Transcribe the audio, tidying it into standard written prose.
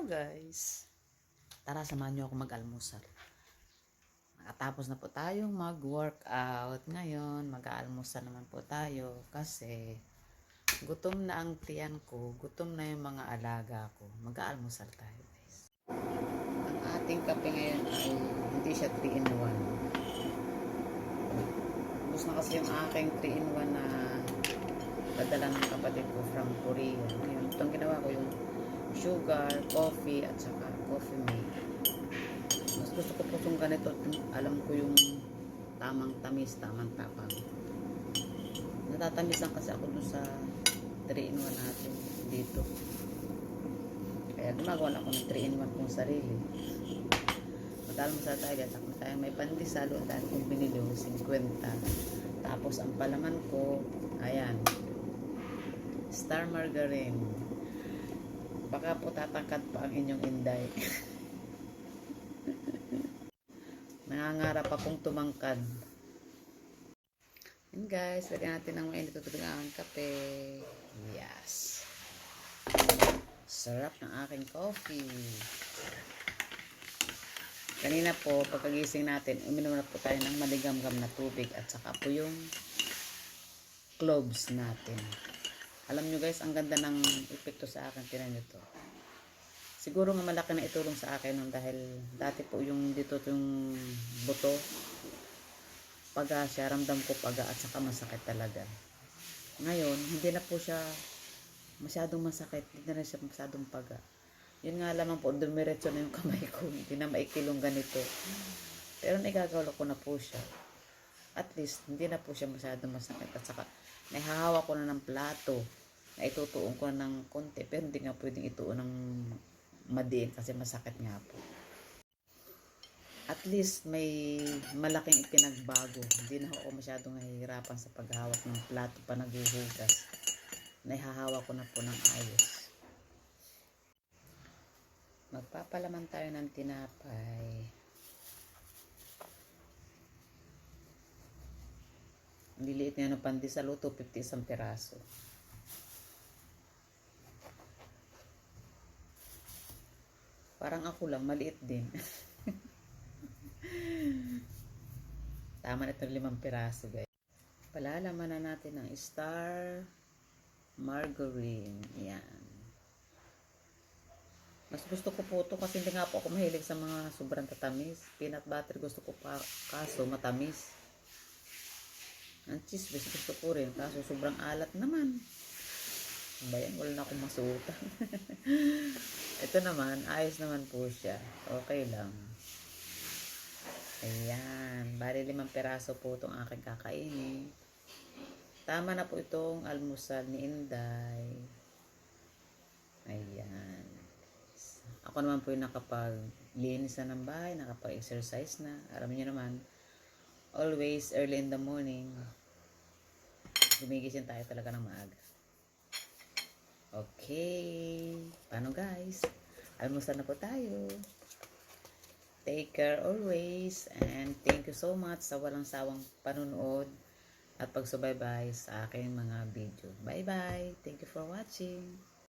Hello guys! Tara, samahan niyo ako mag-almusal. Nakatapos na po tayong mag-workout. Ngayon, mag-aalmusal naman po tayo kasi gutom na ang tiyan ko, gutom na yung mga alaga ko. Mag-aalmusal tayo guys. Ang ating kape ngayon ay hindi siya 3-in-1. Gusto na kasi yung aking 3-in-1 na padala ng kapatid ko from Korea. Ngayon, itong ginawa ko yung sugar, coffee, at saka coffee mate. Mas gusto ko po itong ganito. Alam ko yung tamang tamis, tamang tapang. Natatamisan kasi ako dun sa 3-in-1 natin dito. Kaya gumagawa ako ng 3-in-1 kong sarili. Mag-almusal tayo guys. Ako tayo may pandesal. Ang dahil kong binili yung 50. Tapos ang palaman ko, ayan, Star Margarine. Baka po tatangkad pa ang inyong inday. Nangangarap akong tumangkad. And guys, lagyan natin ng mainit na tubig ang kape. Yes. Sarap ng aking coffee. Kanina po, pagkagising natin, uminom na po tayo ng maligamgam na tubig at saka po yung cloves natin. Alam nyo guys, ang ganda ng epekto sa akin. Tinan nyo to. Siguro nga malaki na itulong sa akin nun dahil dati po yung dito yung buto. Paga siya, ramdam ko paga at saka masakit talaga. Ngayon, hindi na po siya masyadong masakit. Hindi na siya masyadong paga. Yun nga lamang po, dumiretso na yung kamay ko. Hindi na maikilong ganito. Pero naigagawala ko na po siya. At least, hindi na po siya masyadong masakit. At saka, nahihahawa ko na ng plato. Na itutuon ko na ng konti. Pero hindi nga pwedeng ituon ng madiin kasi masakit nga po. At least, may malaking ipinagbago. Hindi na ako masyadong nahihirapan sa paghawak ng plato pa naghuhugas. Nahihahawa ko na po ng ayos. Magpapalaman tayo ng tinapay. Liliit niya ng pandesal, 250 isang piraso. Parang ako lang, maliit din. Tama na itong 5 piraso guys. Palalaman na natin ng Star Margarine. Yan. Mas gusto ko po ito kasi hindi nga po ako mahilig sa mga sobrang tatamis. Peanut butter gusto ko pa, kaso matamis. Ang cheese gusto ko rin, kaso sobrang alat naman. Bayan, wala na akong masuutan. Ito naman, ayos naman po siya. Okay lang. Ayan. Bali 5 peraso po itong aking kakainin. Tama na po itong almusal ni Inday. Ayan. Ako naman po yung nakapaglinis na ng bahay, nakapag-exercise na. Alam niyo naman, always early in the morning, gumigising tayo talaga ng maaga. Okay. Paano guys? Almusal na po tayo. Take care always. And thank you so much sa walang sawang panunood at pagsubaybay sa aking mga video. Bye bye. Thank you for watching.